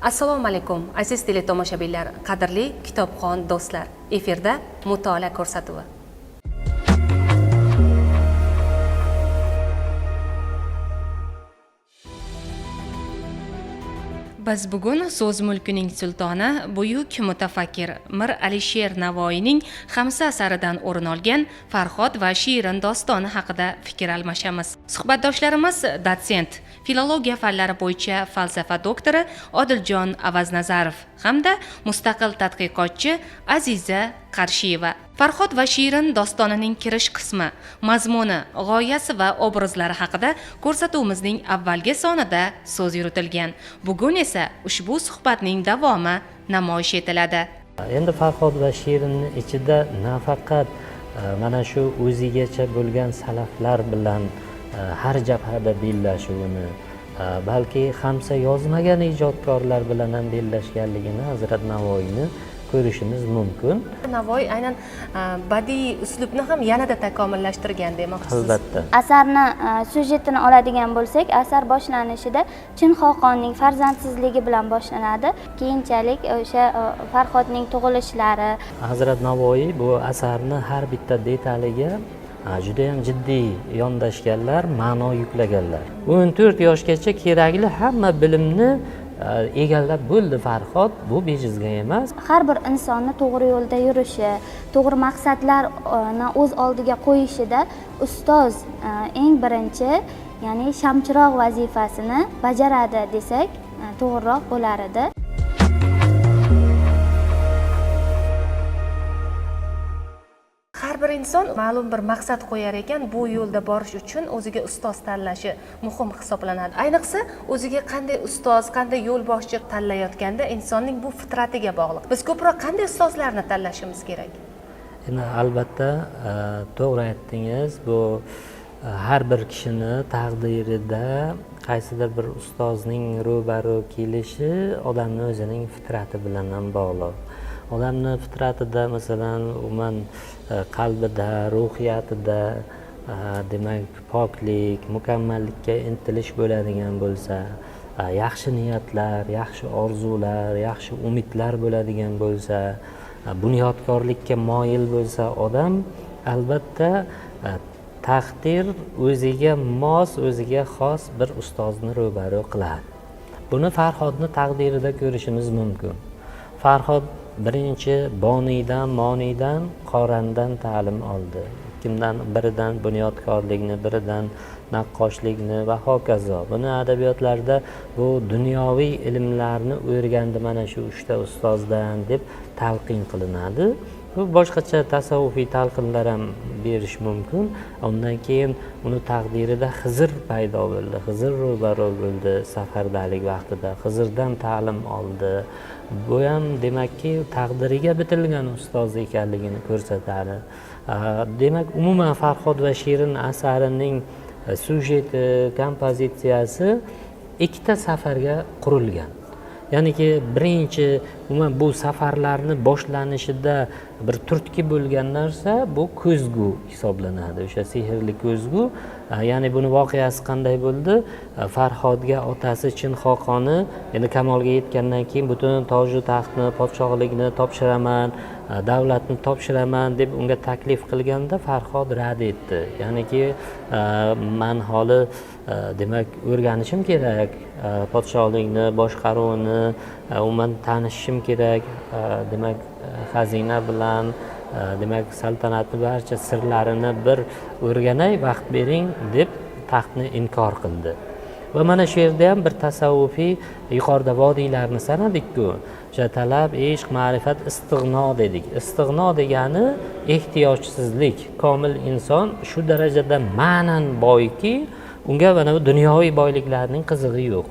Assalomu alaykum aziz teletomoshabinlar, qadrli kitobxon do'stlar. Efirda mutolaa ko'rsatuvi. Biz bugun so'z mulkining sultoni, buyuk mutafakkir Mir Alisher Navoiyning Xamsa asaridan o'rin olgan Farhod va Shirin dostoni haqida fikr almashamiz. Suhbatdoshlarimiz dotsent, filologiya fanlari bo'yicha falsafa doktori Odiljon Avaznazarov hamda mustaqil tadqiqotchi Aziza Qarshiyeva. Farhod va Shirin dostonining kirish qismi, mazmuni, g'oyasi va obrazlari haqida ko'rsatuvimizning avvalgi sonida so'z yuritilgan. Bugun esa ushbu suhbatning davomi namoyish etiladi. Endi Farhod va Shirinning ichida nafaqat mana shu o'zigacha bo'lgan salaflar bilan har jabhada bellashuvini, balki Xamsa yozmagan ijodkorlar bilan ham bellashganligini Hazrat Navoiyni ko'rishimiz mumkin. Navoiy aynan badiiy uslubni ham yanada takomillashtirgan demoqchisiz. Albatta. Asarni syujetini oladigan bo'lsak, asar boshlanishida Chin Xoqonning farzandsizligi bilan boshlanadi. Keyinchalik o'sha Farhodning tug'ilishlari. Hazrat Navoiy bu asarni har bitta detaliga juda ham jiddiy yondashganlar, ma'no yuklaganlar. 14 yoshgacha kerakli hamma bilimni egallab bo'ldi Farhod, bu bejizga emas. Har bir insonni to'g'ri yo'lda yurishi, to'g'ri maqsadlarni o'z oldiga qo'yishida ustoz eng birinchi, ya'ni shamchiroq vazifasini bajaradi desak, to'g'riroq bo'lar edi. Har bir inson ma'lum bir maqsad qo'yar ekan, bu yo'lda borish uchun o'ziga ustoz tanlashi muhim hisoblanadi. Ayniqsa, o'ziga qanday ustoz, qanday yo'lboshchi tanlayotganda insonning bu fitratiga bog'liq. Biz ko'proq qanday ustozlarni tanlashimiz kerak? Endi albatta to'g'ri aytdingiz. Bu har bir kishini taqdirida qaysidir bir ustozning ro'baro kelishi odamning o'zining fitrati bilan ham bog'liq. Odamning fitratida masalan umuman qalbida, ruhiyatida demak poklik, mukammallikka intilish bo'ladigan bo'lsa, yaxshi niyatlar, yaxshi orzular, yaxshi umidlar bo'ladigan bo'lsa, bunyodkorlikka moyil bo'lsa odam, albatta taqdir o'ziga mos, o'ziga xos bir ustozni ro'baro qiladi. Buni Farhodning taqdirida ko'rishimiz mumkin. Farhod birinchi boniydan, moniydan, qorandan ta'lim oldi. Kimdan? Biridan bunyodkorlikni, biridan naqqoshlikni va hokazo. Buni adabiyotlarda bu dunyoviy ilmlarni o'rgandi mana shu 3 ta ustozdan deb talqin qilinadi. Bu boshqacha tasavvufiy talqinlar ham berish mumkin. Undan keyin uni taqdirida Xizr paydo bo'ldi. Xizr ro'baro bo'ldi safardalik vaqtida. Xizrdan ta'lim oldi. Bu ham demakki taqdiriga bitilgan ustoz ekanligini ko'rsatadi. Demak, umuman Farhod va Shirin asarining syujeti, kompozitsiyasi ikkita safarga qurilgan. Ya'niki birinchi umuman bu safarlarni boshlanishida bir turtki bo'lgan narsa bu ko'zgu hisoblanadi. O'sha sehrli ko'zgu. Ya'ni buni voqeasi qanday bo'ldi? Farhodga otasi Chin Xoqoni endi kamolga yetgandan keyin butun toju taxtni, podshohlikni topshiraman, davlatni topshiraman deb unga taklif qilganda Farhod rad etdi. Ya'niki men holi demak o'rganishim kerak, podshohlikni, boshqaruvni umuman tanishishim kerak, demak xazina bilan, demak saltanatni barcha sirlarini bir o'rganay, vaqt bering deb taxtni inkor qildi. Va mana shu yerda ham bir tasavvufiy yuqorida vodiylarni sanadik-ku. O'sha talab, ishq, ma'rifat, istig'no dedik. Istig'no degani ehtiyojsizlik. Komil inson shu darajada ma'nan boyki, unga mana bu dunyoviy boyliklarning qizig'i yo'q.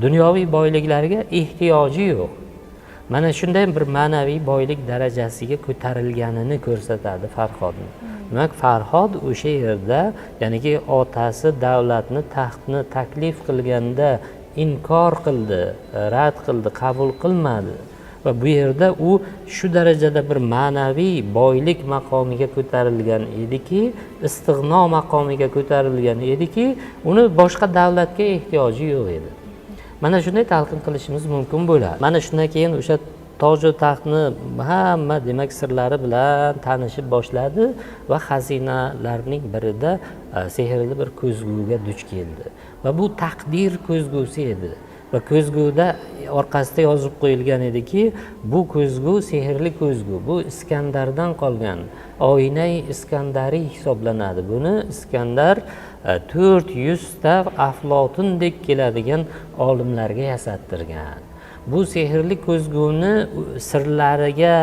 Dunyoviy boyliklarga ehtiyoji yo'q. Mana shunday bir ma'naviy boylik darajasiga ko'tarilganini ko'rsatadi Farhodning. Demak, Farhod o'sha yerda, ya'niki otasi davlatni, taxtni taklif qilganda inkor qildi, rad qildi, qabul qilmadi. Va bu yerda u shu darajada bir ma'naviy boylik maqomiga ko'tarilgan ediki, istig'no maqomiga ko'tarilgan ediki, uni boshqa davlatga ehtiyoji yo'q edi. mana shunday talqin qilishimiz mumkin bo'ladi. Mana shundan keyin o'sha toju taxtni hamma demak sirlari bilan tanishib boshladi va xazinalarning birida sehrli bir ko'zguga duch keldi va bu taqdir ko'zgusi edi va ko'zguda orqasida yozib qo'yilgan ediki, bu ko'zgu sehrli ko'zgu, bu Iskandardan qolgan oynai iskandariy hisoblanadi. Buni Iskandar 400 ta Aflotundek keladigan olimlarga yasattirgan. Bu sehrli ko'zguni sirlariga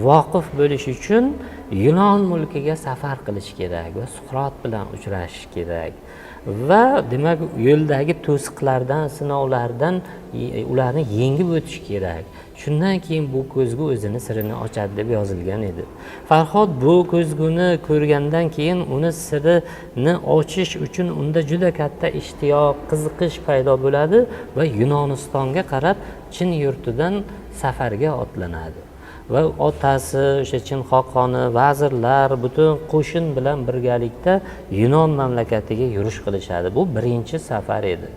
voqif bo'lish uchun Yunon mulkiga safar qilish kerak va Suqrot bilan uchrashish kerak va demak yo'ldagi to'siqlardan, sinovlardan ularni yengib o'tish kerak. Shundan keyin bu ko'zgu o'zini sirini ochadi deb yozilgan edi. Farhod bu ko'zguni ko'rgandan keyin uni sirini ochish uchun unda juda katta ishtiyoq, qiziqish paydo bo'ladi va Yunonistonga qarab Chin yurtidan safarga otlanadi. Va otasi, o'sha Chin xoqoni, vazirlar, butun qo'shin bilan birgalikda Yunon mamlakatiga yurish qilishadi. Bu birinchi safar edi.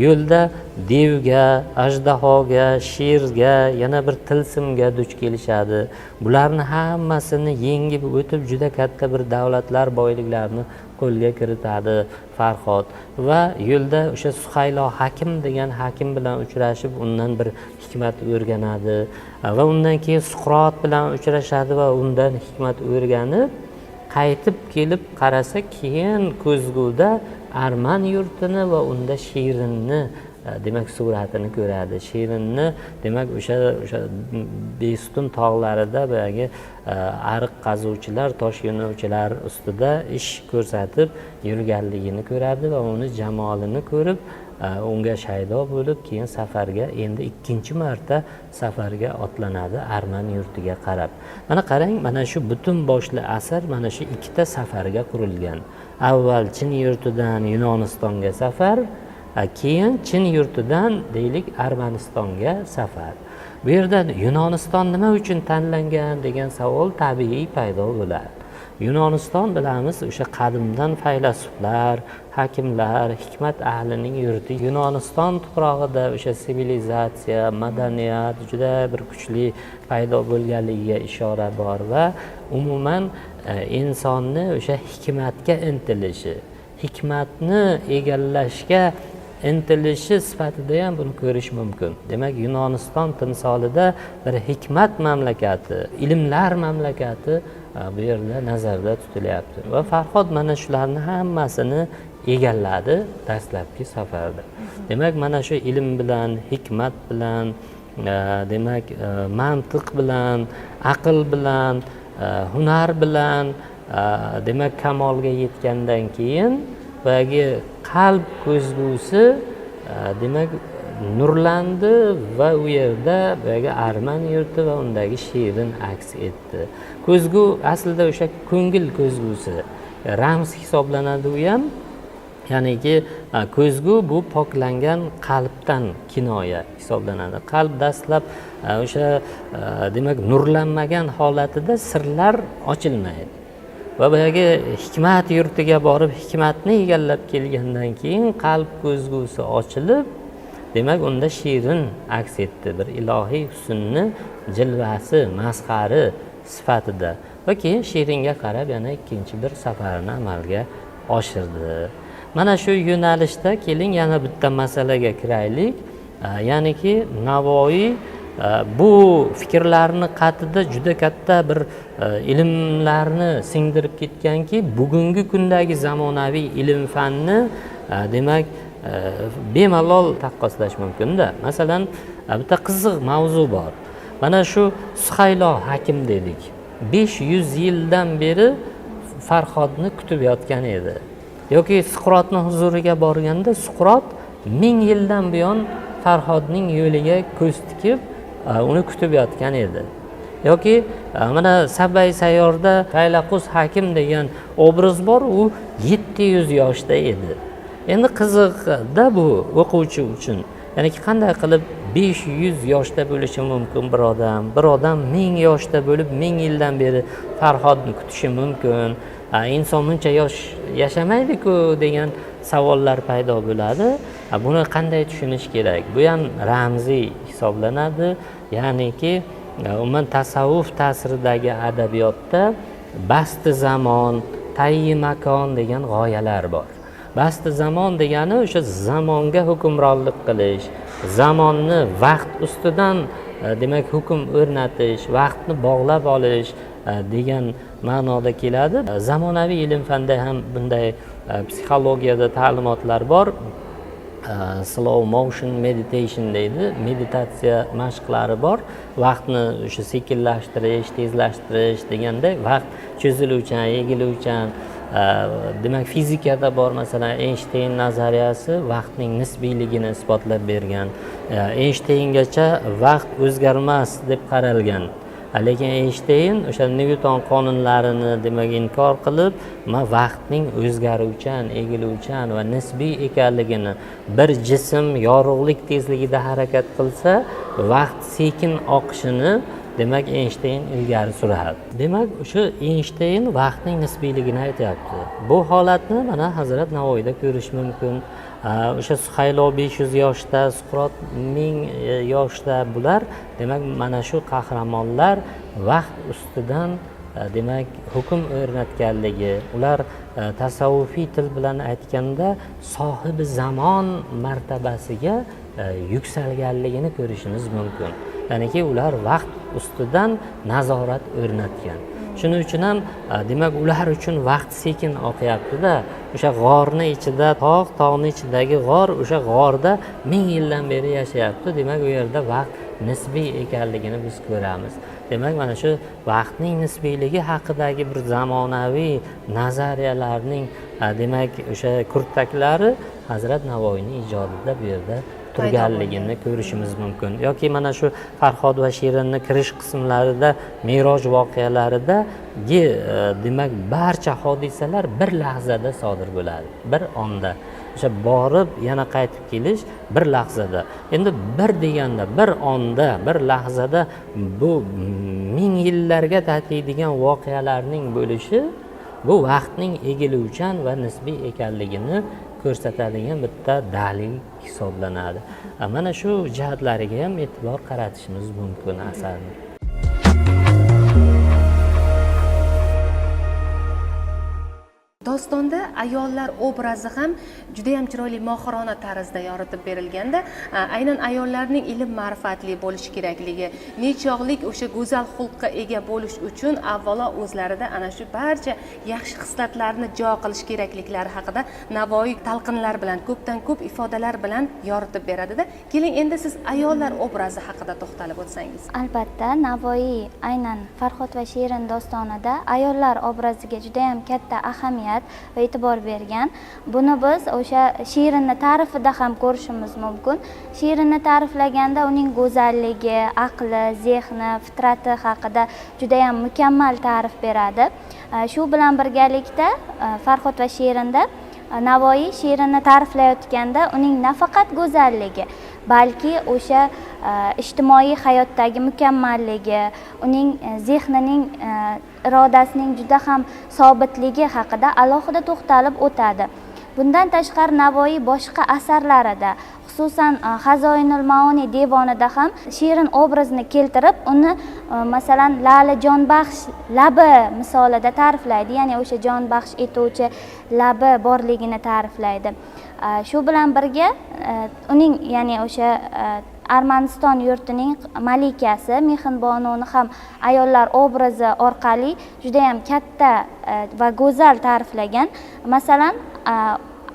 Yo'lda devga, ajdahoga, sherga, yana bir tilsimga duch kelishadi. Bularni hammasini yengib o'tib juda katta bir davlatlar, boyliklarni qo'lga kiritadi Farhod va yo'lda o'sha Suhaylo Hakim degan hakim bilan uchrashib, undan bir hikmat o'rganadi va undan keyin Suqrot bilan uchrashadi va undan hikmat o'rganib qaytib kelib qarasa, keyin ko'zguda Arman yurtini va unda Shirinni demak suratini ko'radi. Shirinni demak o'sha Bestun tog'larida boyagi ariq qazuvchilar, tosh yo'novchilar ustida ish ko'rsatib yurganligini ko'radi va uni jamolini ko'rib unga shaydo bo'lib, keyin safarga, endi ikkinchi marta safarga otlanadi Arman yurtiga qarab. Mana qarang, mana shu butun boshli asar mana shu ikkita safarga qurilgan. Avval Chin yurtidan Yunonistonga safar, keyin Chin yurtidan deylik Armanistonga safar. Bu yerda Yunoniston nima uchun tanlangan degan savol tabiiy paydo bo'ladi. Yunoniston bilamiz, o'sha qadimdan faylasuflar, hakimlar, hikmat ahlining yurti. Yunoniston tuprog'ida o'sha sivilizatsiya, madaniyat juda bir kuchli paydo bo'lganligiga ishora bor va umuman insonni o'sha hikmatga intilishi, hikmatni egallashga intilishi sifatida ham buni ko'rish mumkin. Demak, Yunoniston timsolida bir hikmat mamlakati, ilmlar mamlakati bu yerda nazarda tutilyapti. Va Farhod mana shularni hammasini egalladi dastlabki safarda. Demak, mana shu ilm bilan, hikmat bilan, demak, mantiq bilan, aql bilan, hunar bilan demak kamolga yetgandan keyin boyagi qalb ko'zgusi demak nurlandi va u yerda boyagi Arman yurti va undagi Shirin aks etdi. Ko'zgu aslida o'sha ko'ngil ko'zgusi, ramz hisoblanadi u ham. Ya'niki ko'zgu bu poklangan qalbdan kinoya hisoblanadi. Qalb dastlab o'sha demak nurlanmagan holatida sirlar ochilmaydi. Va boyagi hikmat yurtiga borib hikmatni egallab kelgandan keyin qalb ko'zgusi ochilib, demak unda Shirin aks etdi, bir ilohiy husnni jilvasi, mazhari sifatida. Va keyin Shiringa qarab yana ikkinchi bir safarni amalga oshirdi. Mana shu yo'nalishda keling yana bitta masalaga kiraylik. Ya'niki Navoiy bu fikrlarni qatida juda katta bir ilmlarni singdirib ketganki, bugungi kundagi zamonaviy ilm fanni demak bemalol taqqoslash mumkin-da. Masalan, bitta qiziq mavzu bor. Mana shu Suhaylo Hakim dedik. 500 yildan beri Farhodni kutib yotgan edi. Yoki Suqrotning huzuriga borganda Suqrot 1000 yildan buyon Farhodning yo'liga ko'z tikib uni kutib yotgan edi. Yoki mana Sabay sayyorda Faylaqus Hakim degan obraz bor, u 700 yoshda edi. Endi qiziqda bu o'quvchi uchun. Ya'ni qanday qilib 500 yoshda bo'lishi mumkin bir odam? Bir odam 1000 yoshda bo'lib 1000 yildan beri Farhodni kutishi mumkin. Inson buncha yosh yashamaydi-ku degan savollar paydo bo'ladi. Buni qanday tushunish kerak? Bu ham ramziy hisoblanadi. Ya'niki umuman tasavvuf ta'siridagi adabiyotda basti zamon, tayyi makon degan g'oyalar bor. Basti zamon degani o'sha zamonga hukmronlik qilish, zamonni vaqt ustidan demak hukm o'rnatish, vaqtni bog'lab olish degan ma'noda keladi. Zamonaviy ilm fanda ham bunday psixologiyada ta'limotlar bor. Slow motion meditation deydi, meditatsiya mashqlari bor. Vaqtni o'sha sekinlashtirish, tezlashtirish deganda vaqt cho'ziluvchan, egiluvchan. Demak fizikada bor, masalan Einstein nazariyasi vaqtning nisbiyligini isbotlab bergan. Einsteingacha vaqt o'zgarmas deb qaralgan. Lekin Einstein o'sha Newton qonunlarini demak inkor qilib, vaqtning o'zgaruvchan, egiluvchan va nisbiy ekanligini, bir jism yorug'lik tezligida harakat qilsa, vaqt sekin oqishini demak Einstein ilgari suradi. Demak o'sha Einstein vaqtning nisbiyligini aytyapti. Bu holatni mana Hazrat Navoiyda ko'rish mumkin. O'sha Suhaylo 500 yoshda, Suqrot 1000 yoshda, bular demak mana shu qahramonlar vaqt ustidan demak hukm o'rnatganligi, ular tasavvufiy til bilan aytganda sohibi zamon martabasiga yuksalganligini ko'rishimiz mumkin. Ya'niki ular vaqt ustidan nazorat o'rnatgan. Shuning uchun ham demak ular uchun vaqt sekin oqyapti-da. O'sha g'orni ichida, tog'ni ichidagi g'or, o'sha g'orda 1000 yildan beri yashayapti. Demak u yerda vaqt nisbiy ekanligini biz ko'ramiz. Demak mana shu vaqtning nisbiyligi haqidagi bir zamonaviy nazariyalarning demak o'sha kurtaklari Hazrat Navoiyning ijodida bu yerda turganligini ko'rishimiz mumkin. Yoki mana shu Farhod va Shirinning kirish qismlarida, Meroj voqealaridagi demak barcha hodisalar bir lahzada sodir bo'ladi, bir onda. O'sha borib yana qaytib kelish bir lahzada. Endi bir deganda bir onda, bir lahzada bu 1000 yillarga tatiydigan voqealarning bo'lishi bu vaqtning egiluvchan va nisbiy ekanligini ko'rsatadigan bitta dalil hisoblanadi. Mana shu jihatlariga ham e'tibor qaratishimiz mumkin asarni. Dostonda ayollar obrazi ham juda ham chiroyli mohirona tarzda yoritib berilganda, aynan ayollarning ilm ma'rifatli bo'lishi kerakligi, nechog'lik o'sha go'zal xulqqa ega bo'lish uchun avvalo o'zlarida ana shu barcha yaxshi xislatlarni jo qilish kerakliklari haqida Navoiy talqinlar bilan, ko'pdan ko'p ifodalar bilan yoritib beradida. Keling endi siz ayollar obrazi haqida to'xtalib o'tsangiz. Albatta, Navoiy aynan Farhod va Shirin dostonida ayollar obraziga juda ham katta ahamiyat va e'tibor bergan. Buni biz o'sha Shirinni ta'rifida ham ko'rishimiz mumkin. Shirinni ta'riflaganda uning go'zalligi, aqli, zehni, fitrati haqida juda ham mukammal ta'rif beradi. Shu bilan birgalikda Farhod va Shirinda Navoiy Shirinni ta'riflayotganda uning nafaqat go'zalligi, balki o'sha ijtimoiy hayotdagi mukammalligi, uning zehnining, irodasining juda ham sobitligi haqida alohida to'xtalib o'tadi. Bundan tashqari Navoiy boshqa asarlarida, xususan Hazoinul Maoni devonida ham Shirin obrazini keltirib, uni masalan Lali jonbaxsh labi misolida ta'riflaydi, ya'ni o'sha jonbaxsh etuvchi labi borligini ta'riflaydi. Shu bilan birga uning, ya'ni o'sha Armaniston yurtining malikasi Mehribononi ham ayollar obrazi orqali juda ham katta va go'zal ta'riflagan. Masalan,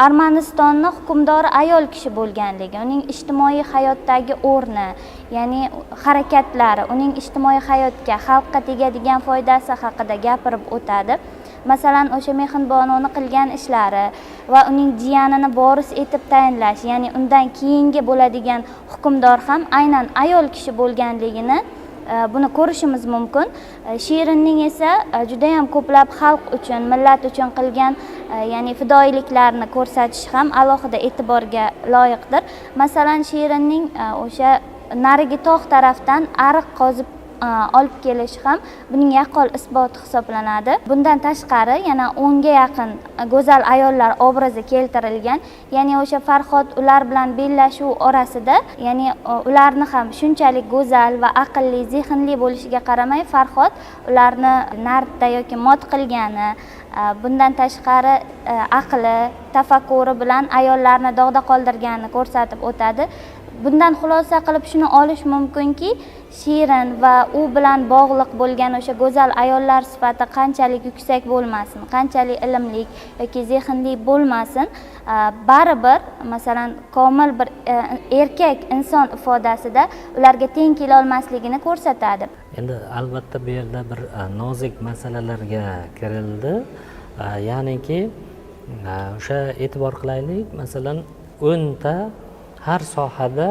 Armanistonni hukmdori ayol kishi bo'lganligi, uning ijtimoiy hayotdagi o'rni, ya'ni harakatlari, uning ijtimoiy hayotga, xalqqa tegadigan foydasi haqida gapirib o'tadi. Masalan, o'sha Mehribononi qilgan ishlari va uning jiyanini voris etib tayinlash, ya'ni undan keyingi bo'ladigan hukmdor ham aynan ayol kishi bo'lganligini buni ko'rishimiz mumkin. Shirinning esa juda ham ko'plab xalq uchun, millat uchun qilgan ya'ni fidoyiliklarni ko'rsatish ham alohida e'tiborga loyiqdir. Masalan, Shirinning o'sha narigi tog' tarafdan ariq qozib olib kelish ham buning yaqqol isboti hisoblanadi. Bundan tashqari yana 10 ga yaqin go'zal ayollar obrazi keltirilgan. Ya'ni o'sha Farhod ular bilan bellashuv orasida, ya'ni ularni ham shunchalik go'zal va aqlli, zehnli bo'lishiga qaramay Farhod ularni nardda yoki mot qilgani, bundan tashqari aqli, tafakkuri bilan ayollarni dog'da qoldirganini ko'rsatib o'tadi. Bundan xulosa qilib shuni olish mumkinki, Shirin va u bilan bog'liq bo'lgan o'sha go'zal ayollar sifati qanchalik yuksak bo'lmasin, qanchalik ilmli yoki zehnli bo'lmasin, baribir masalan komil bir erkak inson ifodasida ularga teng kela olmasligini ko'rsatadi. Endi albatta bu yerda bir nozik masalalarga kirildi. Ya'niki o'sha e'tibor qilaylik, masalan 10 ta har sohada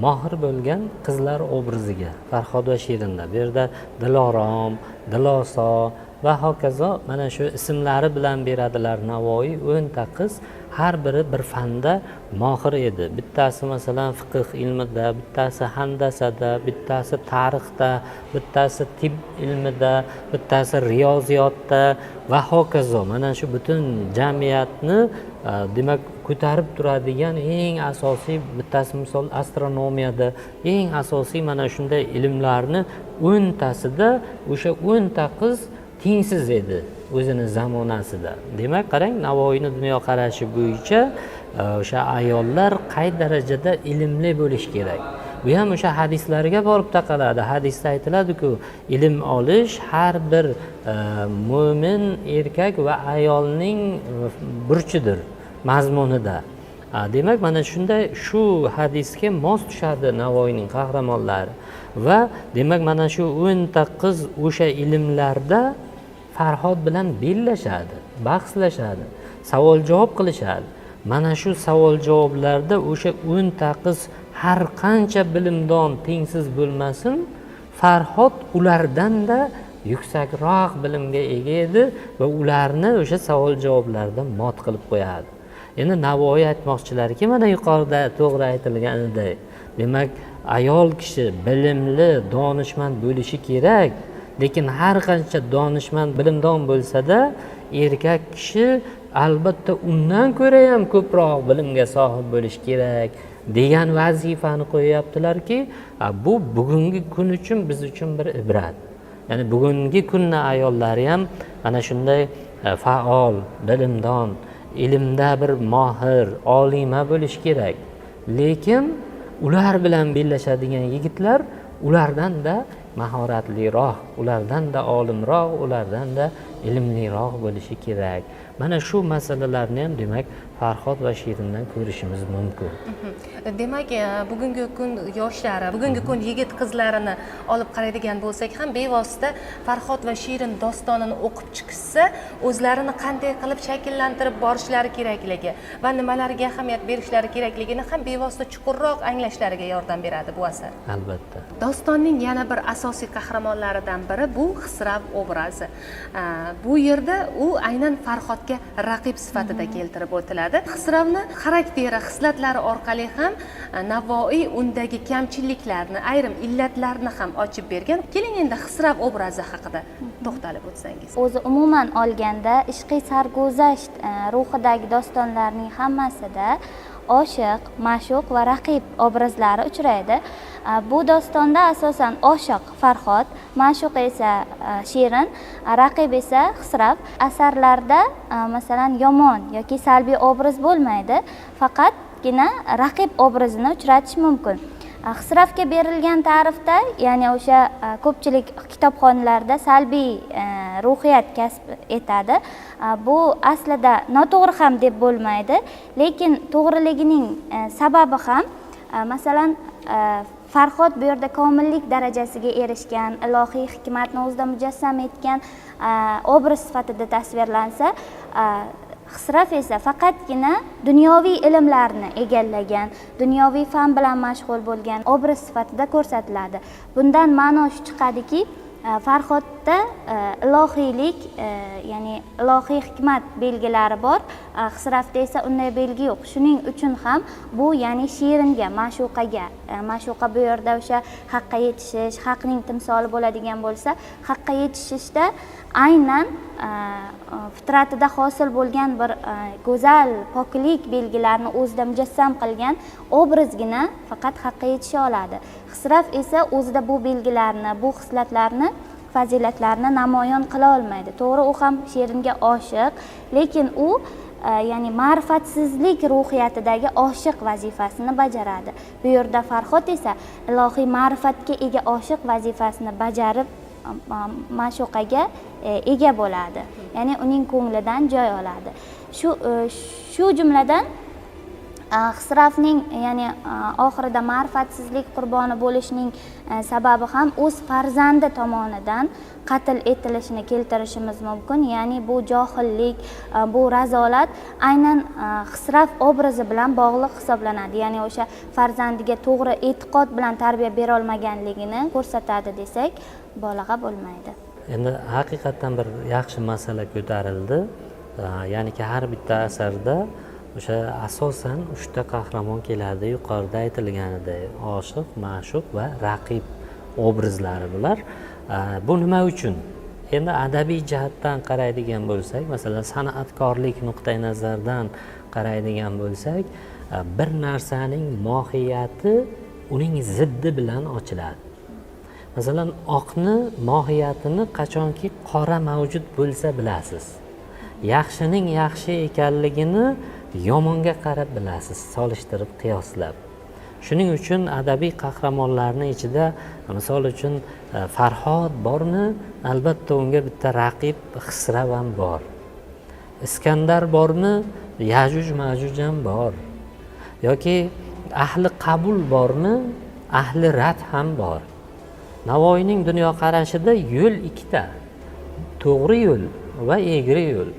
mohir bo'lgan qizlar obraziga, Farhod va Shirinda. Bu yerda Dilorom, Diloso va hokazo mana shu ismlari bilan beradilar Navoiy. 10 ta qiz har biri bir fanda mohir edi. Bittasi masalan fiqh ilmida, bittasi handasada, bittasi tarixda, bittasi tib ilmida, bittasi riyoziyotda va hokazo. Mana shu butun jamiyatni demak ko'tarib turadigan eng asosiy, bittasi misol astronomiyada, eng asosiy mana shunday ilmlarni 10 tasida o'sha 10 ta qiz tengsiz edi o'zini zamonasida. Demak, qarang, Navoiyning dunyoqarashi bo'yicha o'sha ayollar qay darajada ilmli bo'lish kerak. Bu ham o'sha hadislarga borib taqaladi. Hadisda aytiladi-ku, ilm olish har bir mo'min erkak va ayolning burchidir mazmunida. Demak, mana shunday shu hadisga mos tushadi Navoiyning qahramonlari va demak mana shu 10 ta qiz o'sha ilmlarda Farhod bilan bellashadi, bahslashadi, savol-javob qilishadi. Mana shu savol-javoblarda o'sha 10 ta qiz har qancha bilimdon tengsiz bo'lmasin, Farhod ulardan-da yuksakroq bilimga ega edi va ularni o'sha savol-javoblarda mot qilib qo'yadi. Endi Navoiy aytmoqchilarki, mana yuqorida to'g'ri aytilganidek, demak, ayol kishi bilimli, donishmand bo'lishi kerak. Lekin har qancha donishmand, bilimdon bo'lsa-da, erkak kishi albatta undan ko'ra ham ko'proq bilimga sohib bo'lish kerak degan vazifani qo'yaptilarki, bu bugungi kun uchun biz uchun bir ibrat. Ya'ni bugungi kunni ayollari ham ana shunday faol, bilimdon, ilmda bir mohir, olima bo'lish kerak. Lekin ular bilan bellashadigan yigitlar ulardan-da mahoratliroq, ulardan-da olimroq, ulardan-da ilmliroq bo'lishi kerak. Mana shu masalalarni ham demak Farhod va Shirindan ko'rishimiz mumkin. Demak, bugungi kun yoshlari, bugungi kun yigit qizlarini olib qaraydigan bo'lsak ham bevosita Farhod va Shirin dostonini o'qib chiqishsa, o'zlarini qanday qilib shakllantirib borishlari kerakligi va nimalarga ahamiyat berishlari kerakligini ham bevosita chuqurroq anglashlariga yordam beradi bu asar. Albatta. Dostonning yana bir asosiy qahramonlaridan biri bu Xisrav obrazi. Bu yerda u aynan Farhodga raqib sifatida keltirib o'tiladi. Xisravni xarakteri, xislatlari orqali ham Navoiy undagi kamchiliklarni, ayrim illatlarni ham ochib bergan. Keling endi Xisrav obrazi haqida to'xtalib o'tsangiz. O'zi umuman olganda ishqiy sarguzasht ruhidagi dostonlarning hammasida oshiq, ma'shuq va raqib obrazlari uchraydi. Bu dostonda asosan oshiq Farhod, ma'shuq esa Shirin, raqib esa Xisrav. Asarlarda masalan yomon yoki salbiy obraz bo'lmaydi, faqatgina raqib obrazini uchratish mumkin. Xisravga berilgan ta'rifda, ya'ni o'sha ko'pchilik kitobxonlarda salbiy ruhiyat kasb etadi. Bu aslida noto'g'ri ham deb bo'lmaydi, lekin to'g'riligining sababi ham masalan Farhod bu yerda komillik darajasiga erishgan, ilohiy hikmatni o'zida mujassam etgan obraz sifatida tasvirlansa, Xisrav esa faqatgina dunyoviy ilmlarni egallagan, dunyoviy fan bilan mashg'ul bo'lgan obraz sifatida ko'rsatiladi. Bundan ma'no shu chiqadiki, Farhodda ilohiylik, ya'ni ilohiy hikmat belgilari bor Xisravda esa unday belgi yo'q. Shuning uchun ham bu ya'ni Shiringa, ma'shuqaga, ma'shuqa bu yerda o'sha haqqa yetishish, haqning timsoli bo'ladigan bo'lsa, haqqa yetishishda aynan fitratida hosil bo'lgan bir go'zal poklik belgilarini o'zida mujassam qilgan obrazgina faqat haqqa yetisha oladi. Xisrav esa o'zida bu belgilarni, bu xislatlarni, fazilatlarni namoyon qila olmaydi. To'g'ri, u ham Shiringa oshiq, lekin u ya'ni ma'rifatsizlik ruhiyatidagi oshiq vazifasini bajaradi. Bu yerda Farhod esa ilohiy ma'rifatga ega oshiq vazifasini bajarib ma'shuqaga ega bo'ladi. Ya'ni uning ko'nglidan joy oladi. Shu jumladan Xisravning ya'ni oxirida ma'rifatsizlik qurboni bo'lishining sababi ham o'z farzandi tomonidan qatl etilishini keltirishimiz mumkin. Ya'ni bu johillik, bu razolat aynan Xisrav obrazi bilan bog'liq hisoblanadi. Ya'ni o'sha farzandiga to'g'ri e'tiqod bilan tarbiya bera olmaganligini ko'rsatadi desak, mubolag'a bo'lmaydi. Endi haqiqatdan bir yaxshi masala ko'tarildi. Ya'niki har bitta asarda o'sha asosan 3 ta qahramon keladi. Yuqorida aytilganidek, oshiq, ma'shuq va raqib obrazlari bular. Bu nima uchun? Endi adabiy jihatdan qaraydigan bo'lsak, masalan, san'atkorlik nuqtai nazaridan qaraydigan bo'lsak, bir narsaning mohiyati uning ziddi bilan ochiladi. Masalan, oqni mohiyatini qachonki qora mavjud bo'lsa bilasiz. Yaxshining yaxshi ekanligini yomonga qarab bilasiz, solishtirib, qiyoslab. Shuning uchun adabiy qahramonlarning ichida, misol uchun Farhod bormi, albatta unga bitta raqib Xisrav ham bor. Iskandar bormi, Yajuj Majuj ham bor. Yoki ahli qabul bormi, ahli rad ham bor. Navoiyning dunyoqarashida yo'l ikkita. To'g'ri yo'l va egri yo'l.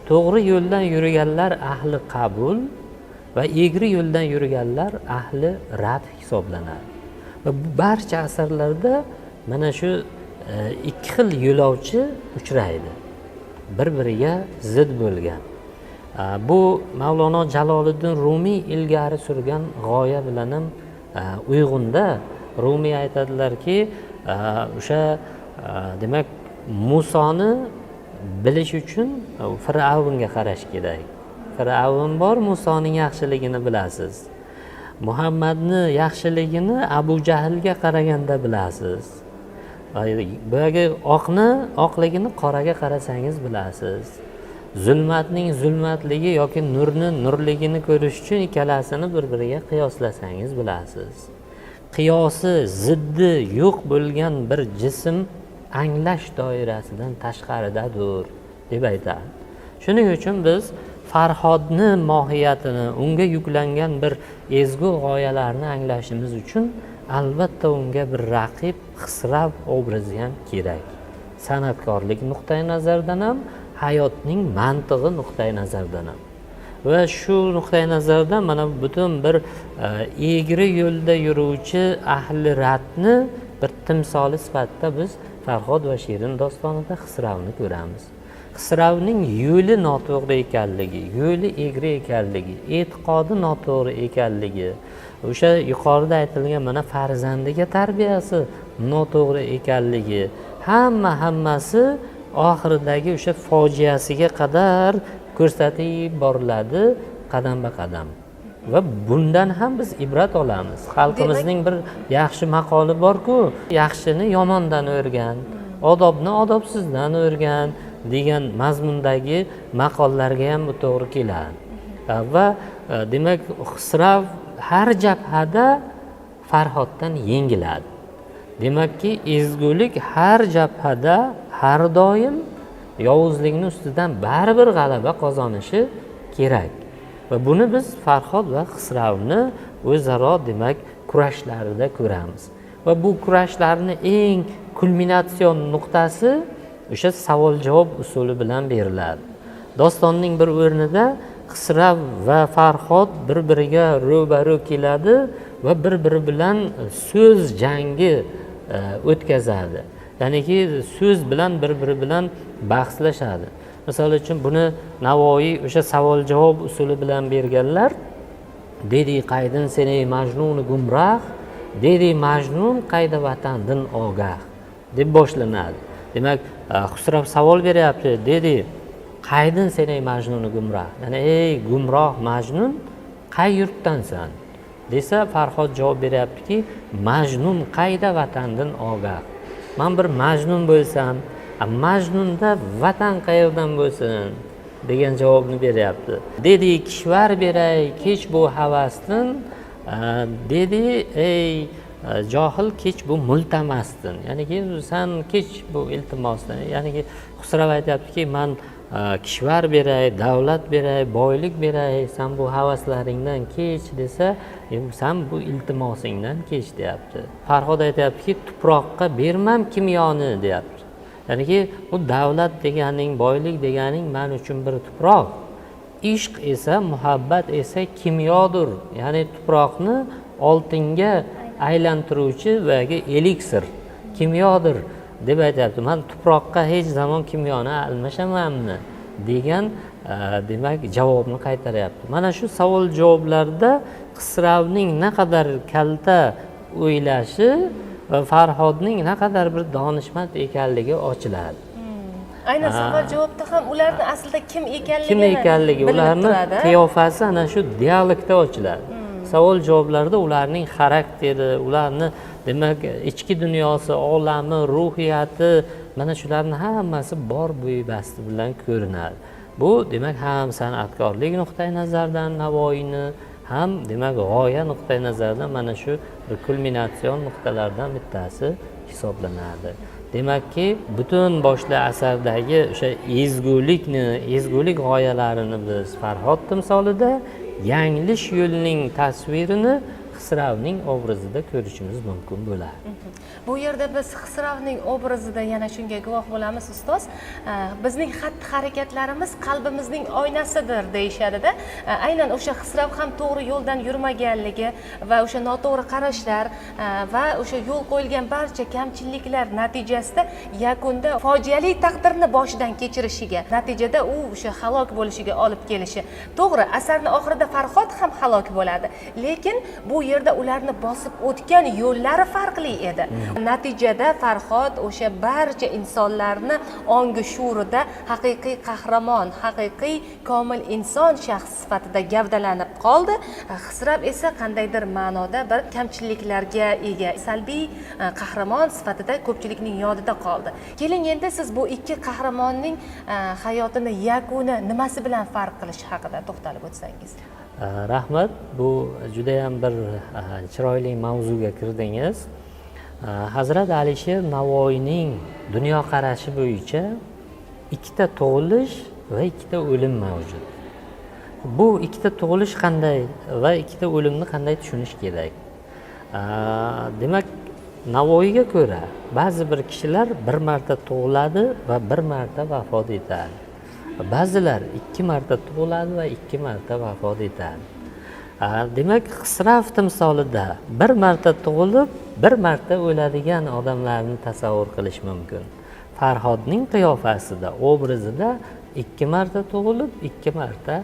To'g'ri yo'ldan yurganlar ahli qabul va egri yo'ldan yurganlar ahli rad hisoblanadi. Va bu barcha asarlarda mana shu ikki xil yo'lovchi uchraydi. Bir-biriga zid bo'lgan. Bu Mavlono Jaloliddin Rumiy ilgari surgan g'oya bilan ham uyg'unda. Rumiy aytadilarki, o'sha demak Musoni bilish uchun Fir'avnga qarash kerak. Fir'avn bor, Musoning yaxshiligini bilasiz. Muhammadni yaxshiligini Abu Jahlga qaraganda bilasiz. Boyagi oqligini qoraga qarasangiz bilasiz. Zulmatning zulmatligi yoki nurni nurligini ko'rish uchun ikkalasini bir-biriga qiyoslasangiz bilasiz. Qiyosi ziddi yo'q bo'lgan bir jism anglash doirasidan tashqaridadir deb aytadi. Shuning uchun biz Farhodni mohiyatini, unga yuklangan bir ezgu g'oyalarni anglashimiz uchun albatta unga bir raqib Xisrav obrazi ham kerak. San'atkorlik nuqtai nazaridan ham, hayotning mantig'i nuqtai nazaridan ham. Va shu nuqtai nazardan mana butun bir egri yo'lda yuruvchi ahli radni bir timsoli sifatida biz Farhod va Shirin dostonida Xisravni ko'ramiz. Xisravning yo'li noto'g'ri ekanligi, yo'li egri ekanligi, e'tiqodi noto'g'ri ekanligi, o'sha yuqorida aytilgan mana farzandiga tarbiyasi noto'g'ri ekanligi, hammasi oxiridagi o'sha fojiasiga qadar ko'rsatib boriladi qadamba qadam. Va bundan ham biz ibrat olamiz. Xalqimizning bir yaxshi maqoli bor-ku, yaxshini yomondan o'rgan, odobni odobsizdan o'rgan degan mazmundagi maqollarga ham bu to'g'ri keladi. Va demak Xisrav har jabhada Farhoddan yengiladi. Demakki, ezgulik har jabhada har doim yovuzlikning ustidan baribir g'alaba qozonishi kerak. Va buni biz Farhod va Xisravni o'zaro demak kurashlarida ko'ramiz. Va bu kurashlarni eng kulminatsion nuqtasi o'sha savol-javob usuli bilan beriladi. Dostonning bir o'rnida Xisrav va Farhod bir-biriga ro'baro keladi va bir-biri bilan so'z jangi o'tkazadi. Ya'niki so'z bilan bir-biri bilan bahslashadi. Misol uchun buni Navoiy o'sha savol javob usuli bilan berganlar. Dedi qaydin seni majnuni gumroh, dedi majnun qayda vatandin ogah deb boshlanadi. Demak, Xusrav savol beryapti. Dedi qaydin seni majnuni gumroh. Ya'ni ey gumroh majnun, qay yurtdansan? Desa Farhod javob beryaptiki, majnun qayda vatandin ogah. Men bir majnun bo'lsam, majnunda vatan qayerdan bo'lsin degan javobni beryapti. Dedi kishvar beray kech bu havastin, dedi ey johil kech bu multamastin. Ya'niki sen kech bu iltimosdan. Ya'niki Xusrav aytyaptiki, men kishvar beray, davlat beray, boylik beray, sen bu havaslaringdan kech desa, sen bu iltimosingdan kech deyapti. Farhod aytyaptiki, tuproqqa bermam kimyoni deyapti. Ya'niki bu davlat deganing, boylik deganing men uchun bir tuproq. Ishq esa, muhabbat esa kimyodir. Ya'ni tuproqni oltinga aylantiruvchi va eliksir, kimyodir deb aytyapti. Men tuproqqa hech zamon kimyoni almashamanmi degan demak javobni qaytaryapti. Mana shu savol javoblarda Xusravning naqadar kalta o'ylashi va Farhodning naqadar bir donishmand ekanligi ochiladi. Aynan savol javobda ham ularni aslida kim ekanligi, ularni qiyofasi ana shu dialogda ochiladi. Savol javoblarda ularning xarakteri, ularni demak ichki dunyosi, olami, ruhiyati, mana shularning hammasi bor bo'yi-basti bilan ko'rinadi. Bu demak ham san'atkorlik nuqtai nazaridan Navoiyni, ham demak g'oya nuqtai nazaridan mana shu bir kulminatsion nuqtalardan bittasi hisoblanadi. Demakki, butun boshli asardagi o'sha ezgulik g'oyalarini biz Farhod timsolida, yanglish yo'lning tasvirini Xusravning obrazida ko'rishimiz mumkin bo'ladi. Bu yerda biz Xusravning obrazida yana shunga guvoh bo'lamiz ustoz. Bizning xatti-harakatlarimiz qalbimizning oynasidir deyishadi-da. Aynan o'sha Xusrav ham to'g'ri yo'ldan yurmaganligi va o'sha noto'g'ri qarashlar va o'sha yo'l qo'yilgan barcha kamchiliklar natijasida yakunda fojiali taqdirni boshidan kechirishiga, natijada u o'sha halok bo'lishiga olib kelishi. To'g'ri, asarning oxirida Farhod ham halok bo'ladi, lekin bu yerda ularni bosib o'tgan yo'llari farqli edi. Natijada Farhod o'sha barcha insonlarni ongi shuurida haqiqiy qahramon, haqiqiy komil inson shaxs sifatida gavdalanib qoldi. Xusrav esa qandaydir ma'noda bir kamchiliklarga ega, salbiy qahramon sifatida ko'pchilikning yodida qoldi. Keling endi siz bu ikki qahramonning hayotini yakuni nimasi bilan farq qilishi haqida to'xtalib o'tsangiz. Rahmat, bu juda ham bir chiroyli mavzuga kirdingiz. Hazrat Alisher Navoiyning dunyoqarashi bo'yicha ikkita tug'ilish va ikkita o'lim mavjud. Bu ikkita tug'ilish qanday va ikkita o'limni qanday tushunish kerak? Demak, Navoiyga ko'ra ba'zi bir kishilar bir marta tug'iladi va bir marta vafot etadi. Ba'zilar 2 marta tug'iladi va 2 marta vafot etadi. Demak, Xusrav timsolida bir marta tug'ilib, bir marta o'ladigan odamlarni tasavvur qilish mumkin. Farhodning qiyofasida, obrazida 2 marta tug'ilib, 2 marta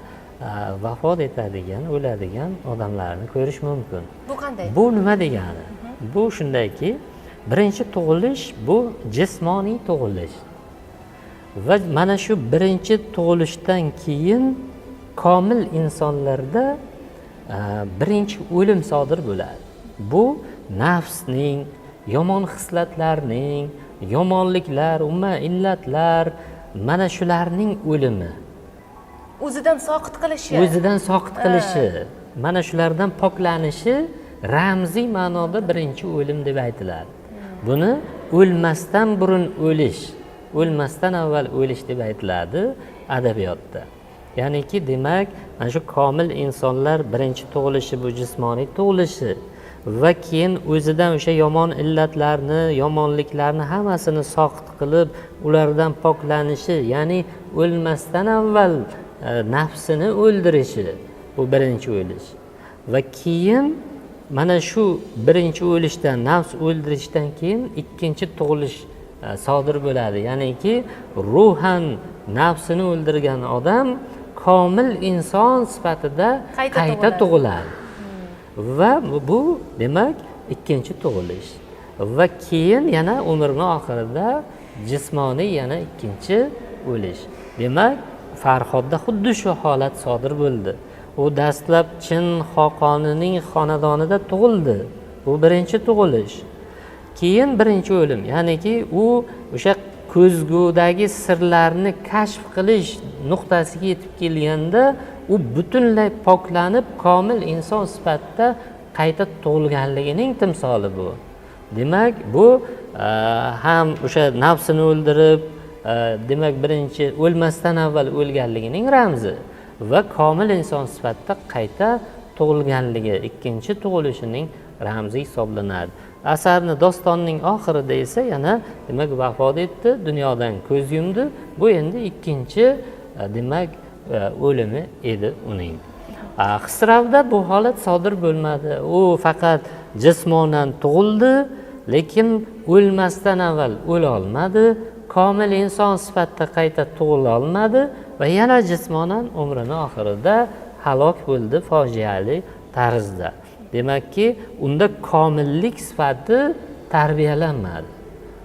vafot etadigan, o'ladigan odamlarni ko'rish mumkin. Bu qanday? Bu nima degani? Bu shundayki, birinchi tug'ilish bu jismoniy tug'ilish. Va mana shu birinchi tug'ilishdan keyin komil insonlarda birinchi o'lim sodir bo'ladi. Bu nafsning, yomon hislatlarning, yomonliklar, umuman illatlar, mana shularning o'limi. O'zidan soqit qilishi. Mana shulardan poklanishi ramziy ma'noda birinchi o'lim deb aytiladi. Buni o'lmasdan burun o'lish, o'lmasdan avval o'lish deb aytiladi adabiyotda. Ya'niki demak, mana shu komil insonlar birinchi tug'ilishi bu jismoniy tug'ilishi va keyin o'zidan o'sha yomon illatlarni, yomonliklarni hammasini soqit qilib, ulardan poklanishi, ya'ni o'lmasdan avval nafsini o'ldirishi bu birinchi o'lish. Va keyin mana shu birinchi o'lishdan, nafs o'ldirishdan keyin ikkinchi tug'ilish sodir bo'ladi. Ya'niki ruhan nafsini o'ldirgan odam komil inson sifatida qayta tug'iladi. Va bu demak ikkinchi tug'ilish. Va keyin yana umrning oxirida jismoniy yana ikkinchi o'lish. Demak, Farhodda xuddi shu holat sodir bo'ldi. U dastlab Chin xoqonining xonadonida tug'ildi. Bu birinchi tug'ilish. Keyin birinchi o'lim. Ya'niki u o'sha ko'zgudagi sirlarni kashf qilish nuqtasiga yetib kelganda u butunlay poklanib, komil inson sifatida qayta tug'ilganligining timsoli bu. Demak, bu ham o'sha nafsini o'ldirib, demak birinchi o'lmasdan avval o'lganligining ramzi va komil inson sifatida qayta tug'ilganligi, ikkinchi tug'ilishining ramzi hisoblanadi. Asarni dostonning oxirida esa yana demak vafot etdi, dunyodan ko'z yumdi. Bu endi ikkinchi demak o'limi edi uning. Xisravda bu holat sodir bo'lmadi. U faqat jismonan tug'ildi, lekin o'lmasdan avval o'la olmadi, komil inson sifatida qayta tug'ila olmadi va yana jismonan umrining oxirida halok bo'ldi fojiali tarzda. Demakki, unda komillik sifati tarbiyalanmadi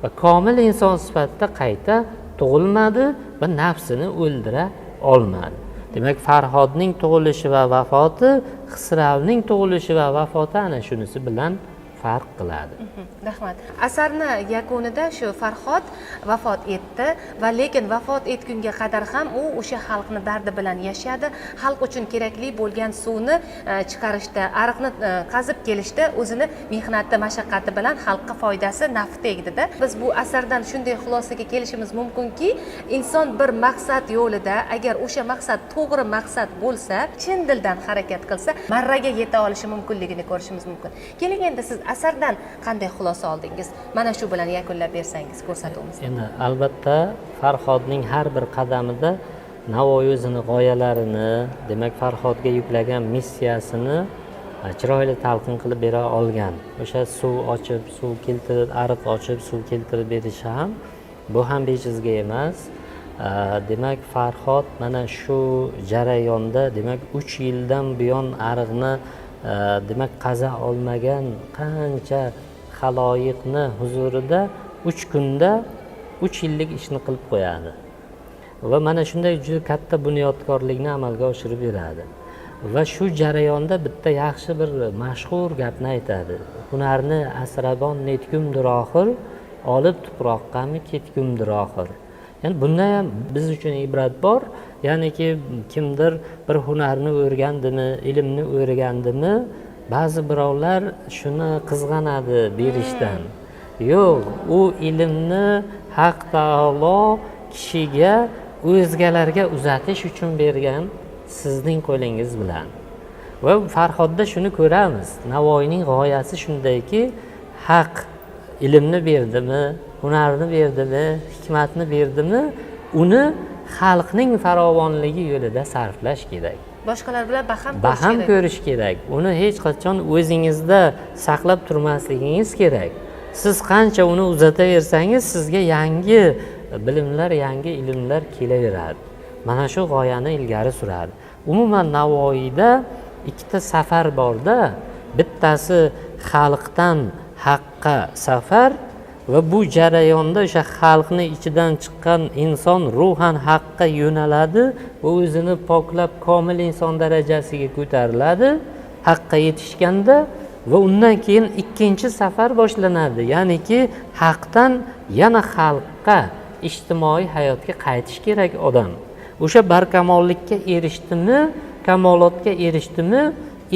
va komil inson sifatida qayta tug'ilmadi va nafsini o'ldira olmadi. Demak, Farhodning tug'ilishi va vafoti Xisravning tug'ilishi va vafoti ana shunisi bilan farq qiladi. Rahmat. Asarni yakunida shu Farhod vafot etdi va lekin vafot etgunga qadar ham u o'sha xalqni dardi bilan yashadi. Xalq uchun kerakli bo'lgan suvni chiqarishda, ariqni qazib kelishda o'zini mehnati, mashaqqati bilan xalqqa foydasi, nafi tegdi-da. Biz bu asardan shunday xulosaga kelishimiz mumkinki, inson bir maqsad yo'lida, agar o'sha maqsad to'g'ri maqsad bo'lsa, chin dildan harakat qilsa, marraga yeta olishi mumkinligini ko'rishimiz mumkin. Keling, endi siz asardan qanday xulosa oldingiz? Mana shu bilan yakunlab bersangiz ko'rsatuvimizni. Endi albatta Farhodning har bir qadamida Navoiy o'zini g'oyalarini, demak Farhodga yuklagan missiyasini chiroyli talqin qilib bera olgan. O'sha suv ochib, suv keltirib, ariq ochib, suv keltirib berishi ham bu ham bejizga emas. Demak Farhod mana shu jarayonda, demak 3 yildan buyon ariqni demak qaza olmagan qancha xaloyiqni huzurida 3 kunda 3 yillik ishni qilib qo'yadi va mana shunday juda katta bunyodkorlikni amalga oshirib beradi. Va shu jarayonda bitta yaxshi bir mashhur gapni aytadi. Hunarni asrabon netgumdir oxir, olib tuproqqami ketgumdir oxir. Ya'ni bunda ham biz uchun ibrat bor. Ya'niki kimdir bir hunarni o'rgandimi, ilmni o'rgandimi, ba'zi birovlar shuni qizg'anadi berishdan. Yo'q, u ilmni Haq taolo kishiga o'zgalarga uzatish uchun bergan sizning qo'lingiz bilan. Va Farhodda shuni ko'ramiz. Navoiyning g'oyasi shundayki, haq ilmni berdimi, hunarni berdimi, hikmatni berdimi, uni xalqning farovonligi yo'lida sarflash kerak. Boshqalar bilan baham ko'rish kerak. Uni hech qachon o'zingizda saqlab turmasligingiz kerak. Siz qancha uni uzataversangiz, sizga yangi bilimlar, yangi ilmlar kelaveradi. Mana shu g'oyani ilgari suradi. Umuman Navoiyda ikkita safar borda, bittasi xalqdan haqqa safar va bu jarayonda o'sha xalqni ichidan chiqqan inson ruhan haqqa yo'naladi va o'zini poklab komil inson darajasiga ko'tariladi haqqa yetishganda, va undan keyin ikkinchi safar boshlanadi. Ya'niki haqdan yana xalqqa, ijtimoiy hayotga qaytish kerak odam. O'sha barkamollikka erishdimi, kamolotga erishdimi,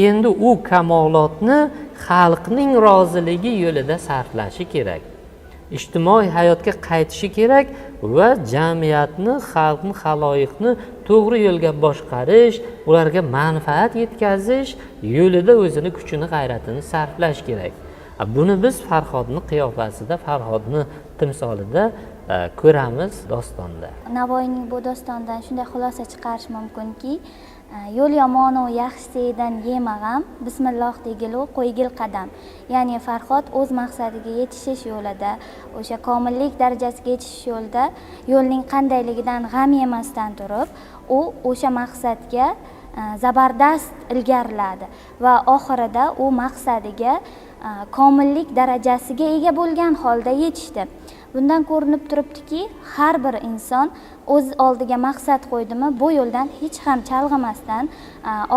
endi u kamolotni xalqning roziligi yo'lida sarflashi kerak. Ijtimoiy hayotga qaytishi kerak va jamiyatni, xalqni, xaloyiqni to'g'ri yo'lga boshqarish, ularga manfaat yetkazish yo'lida o'zini kuchini, g'ayratini sarflash kerak. Buni biz Farhodning qiyofasida, Farhodning timsolida ko'ramiz dostonda. Navoiyning bu dostondan shunday xulosa chiqarish mumkinki, yo'l yomonu yaxshisidan yemag'am, bismilloh degilu qo'ygil qadam. Ya'ni Farhod o'z maqsadiga yetishish yo'lida, o'sha komillik darajasiga yetishish yo'lida yo'lning qandayligidan g'am yemasdan turib, u o'sha maqsadga zabardast ilgariladi va oxirida u maqsadiga komillik darajasiga ega bo'lgan holda yetishdi. Bundan ko'rinib turibdiki, har bir inson o'z oldiga maqsad qo'ydimi, bu yo'ldan hech ham chalg'imasdan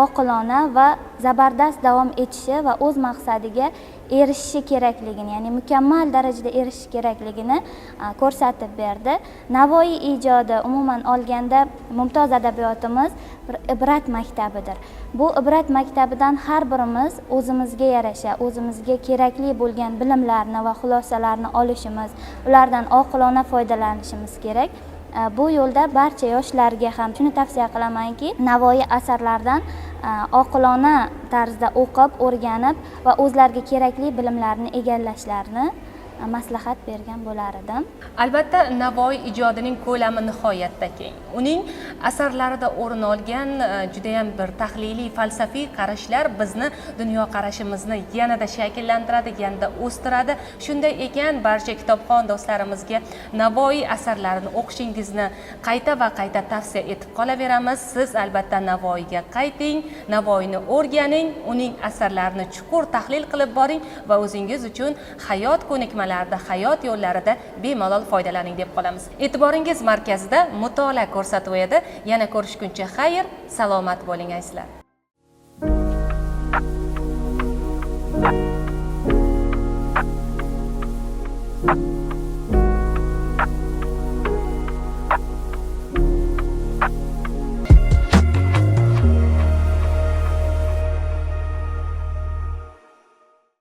oqilona va zabardast davom etishi va o'z maqsadiga erishishi kerakligini, ya'ni mukammal darajada erishishi kerakligini ko'rsatib berdi. Navoiy ijodi umuman olganda mumtoz adabiyotimiz bir ibrat maktabidir. Bu ibrat maktabidan har birimiz o'zimizga yarasha, o'zimizga kerakli bo'lgan bilimlarni va xulosalarni olishimiz, ulardan oqilona foydalanishimiz kerak. Bu yo'lda barcha yoshlarga ham shuni tavsiya qilamanki, Navoiy asarlaridan oqilona tarzda o'qib, o'rganib va o'zlariga kerakli bilimlarni egallashlarini maslahat bergan bo'lar edim. Albatta, Navoiy ijodining ko'lami nihoyatda keng. Uning asarlarida o'rin olgan juda ham bir tahliliy, falsafiy qarashlar bizni dunyoqarashimizni yanada shakllantiradi, yanada o'stiradi. Shunday ekan, barcha kitobxon do'stlarimizga Navoiy asarlarini o'qishingizni qayta va qayta tavsiya etib qolaveramiz. Siz albatta Navoiyga qayting, Navoiyni o'rganing, uning asarlarini chuqur tahlil qilib boring va o'zingiz uchun hayot ko'nikmalarida, hayot yo'llarida bemalol foydalaning deb qolamiz. E'tiboringiz markazida mutolaa ko'rsatuvi edi. Yana ko'rishguncha xayr, salomat bo'ling azizlar.